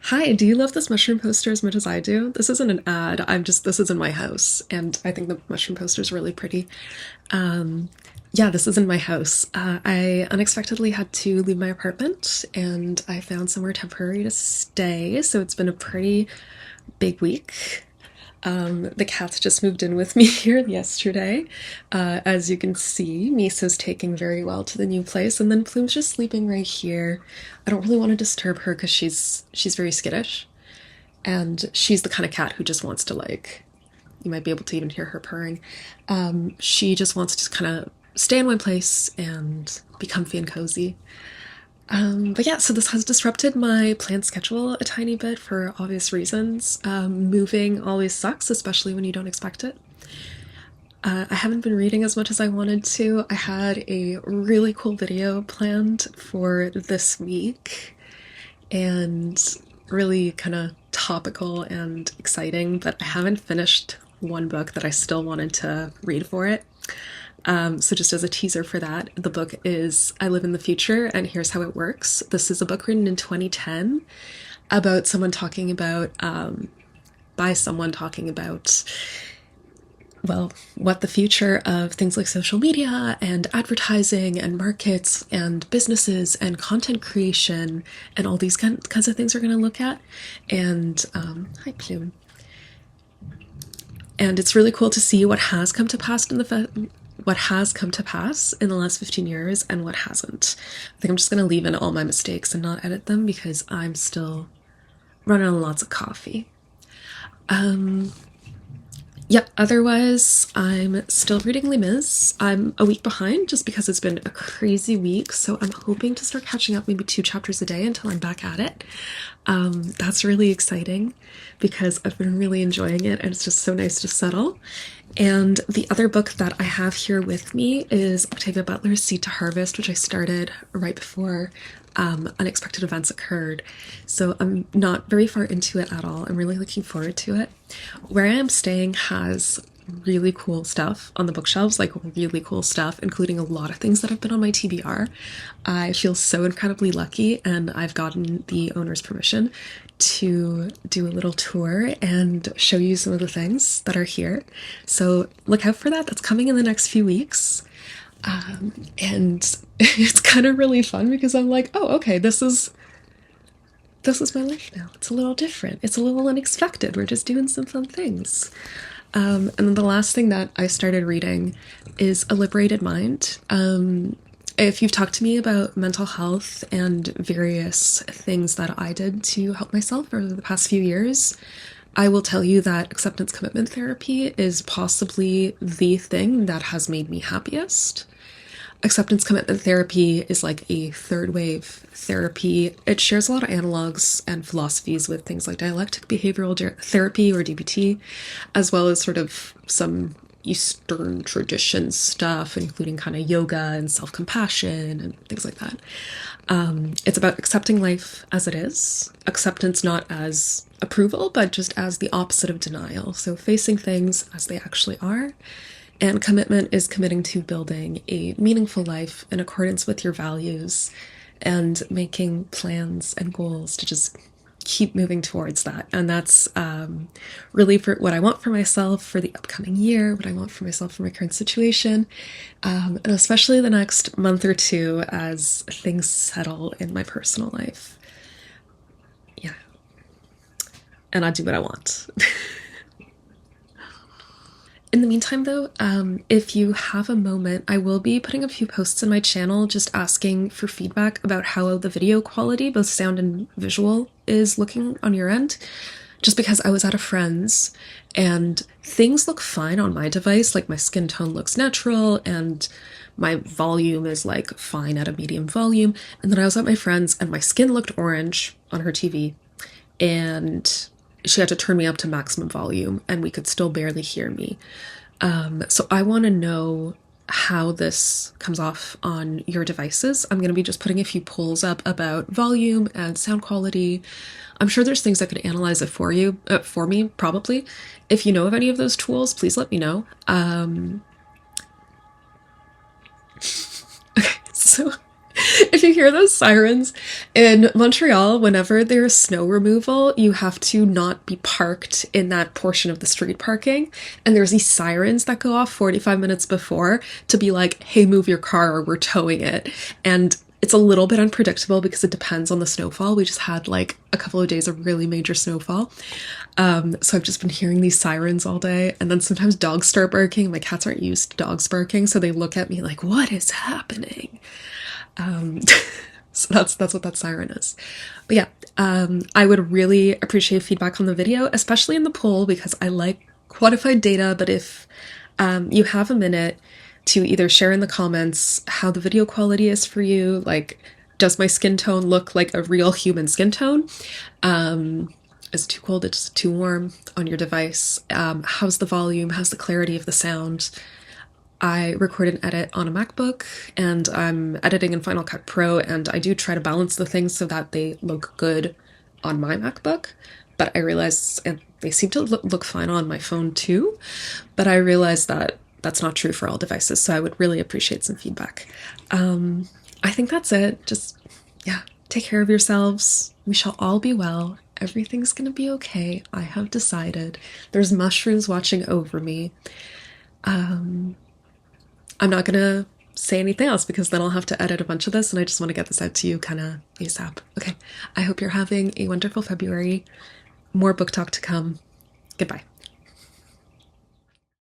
Hi, do you love this mushroom poster as much as I do? This isn't an ad. This is in my house, and I think the mushroom poster is really pretty. Um, yeah, this is in my house. I unexpectedly had to leave my apartment, and I found somewhere temporary to stay, so it's been a pretty big week. The cats just moved in with me here yesterday. As you can see, Misa's taking very well to the new place, and then Plume's just sleeping right here. I don't really want to disturb her because she's very skittish, and she's the kind of cat who just wants to like. You might be able to even hear her purring. She just wants to kind of stay in one place and be comfy and cozy. But yeah, so this has disrupted my planned schedule a tiny bit for obvious reasons. Moving always sucks, especially when you don't expect it. I haven't been reading as much as I wanted to. I had a really cool video planned for this week and really kind of topical and exciting, but I haven't finished one book that I still wanted to read for it. So just as a teaser for that, the book is I Live in the Future and Here's How It Works. This is a book written in 2010 about someone talking about, by someone talking about, well, what the future of things like social media and advertising and markets and businesses and content creation and all these kinds of things are going to look at. And, hi, Plume. And it's really cool to see what has come to pass in the last 15 years and what hasn't. I think I'm just going to leave in all my mistakes and not edit them because I'm still running on lots of coffee. Yep, otherwise, I'm still reading Les Mis. I'm a week behind just because it's been a crazy week, so I'm hoping to start catching up maybe 2 chapters a day until I'm back at it. That's really exciting because I've been really enjoying it and it's just so nice to settle. And the other book that I have here with me is Octavia Butler's Seed to Harvest, which I started right before unexpected events occurred. So I'm not very far into it at all. I'm really looking forward to it. Where I am staying has really cool stuff on the bookshelves, like really cool stuff, including a lot of things that have been on my TBR. I feel so incredibly lucky, and I've gotten the owner's permission to do a little tour and show you some of the things that are here. So look out for that. That's coming in the next few weeks. And it's kind of really fun because I'm like, oh, okay, this is my life now. It's a little different. It's a little unexpected. We're just doing some fun things. And then the last thing that I started reading is A Liberated Mind. If you've talked to me about mental health and various things that I did to help myself over the past few years, I will tell you that acceptance commitment therapy is possibly the thing that has made me happiest. Acceptance commitment therapy is like a third wave therapy. It shares a lot of analogs and philosophies with things like dialectic behavioral therapy or DBT, as well as sort of some Eastern tradition stuff, including kind of yoga and self-compassion and things like that. It's about accepting life as it is, acceptance not as approval, but just as the opposite of denial. So facing things as they actually are. And commitment is committing to building a meaningful life in accordance with your values and making plans and goals to just keep moving towards that. And that's really for what I want for myself for the upcoming year, what I want for myself for my current situation, and especially the next month or two as things settle in my personal life. Yeah. And I do what I want. In the meantime, though, if you have a moment, I will be putting a few posts in my channel just asking for feedback about how the video quality, both sound and visual, is looking on your end. Just because I was at a friend's and things look fine on my device, like my skin tone looks natural and my volume is like fine at a medium volume. And then I was at my friend's and my skin looked orange on her TV and she had to turn me up to maximum volume and we could still barely hear me. So I want to know how this comes off on your devices. I'm going to be just putting a few polls up about volume and sound quality. I'm sure there's things that could analyze it for you, for me, probably. If you know of any of those tools, please let me know. Okay, so If you hear those sirens in Montreal, whenever there's snow removal, you have to not be parked in that portion of the street parking. And there's these sirens that go off 45 minutes before to be like, hey, move your car or we're towing it. And it's a little bit unpredictable because it depends on the snowfall. We just had like a couple of days of really major snowfall. So I've just been hearing these sirens all day. And then sometimes dogs start barking. My cats aren't used to dogs barking. So they look at me like, what is happening? So that's what that siren is. But yeah, I would really appreciate feedback on the video, especially in the poll, because I like quantified data. But if you have a minute to either share in the comments how the video quality is for you, like, does my skin tone look like a real human skin tone? Is it too cold? It's too warm on your device? How's the volume? How's the clarity of the sound? I record and edit on a MacBook, and I'm editing in Final Cut Pro, and I do try to balance the things so that they look good on my MacBook, but I realize, and they seem to look fine on my phone too, but I realize that that's not true for all devices, so I would really appreciate some feedback. I think that's it. Just, yeah, take care of yourselves. We shall all be well. Everything's gonna be okay. I have decided. There's mushrooms watching over me. I'm not gonna say anything else because then I'll have to edit a bunch of this, and I just want to get this out to you kind of ASAP. Okay, I hope you're having a wonderful February. More book talk to come. Goodbye.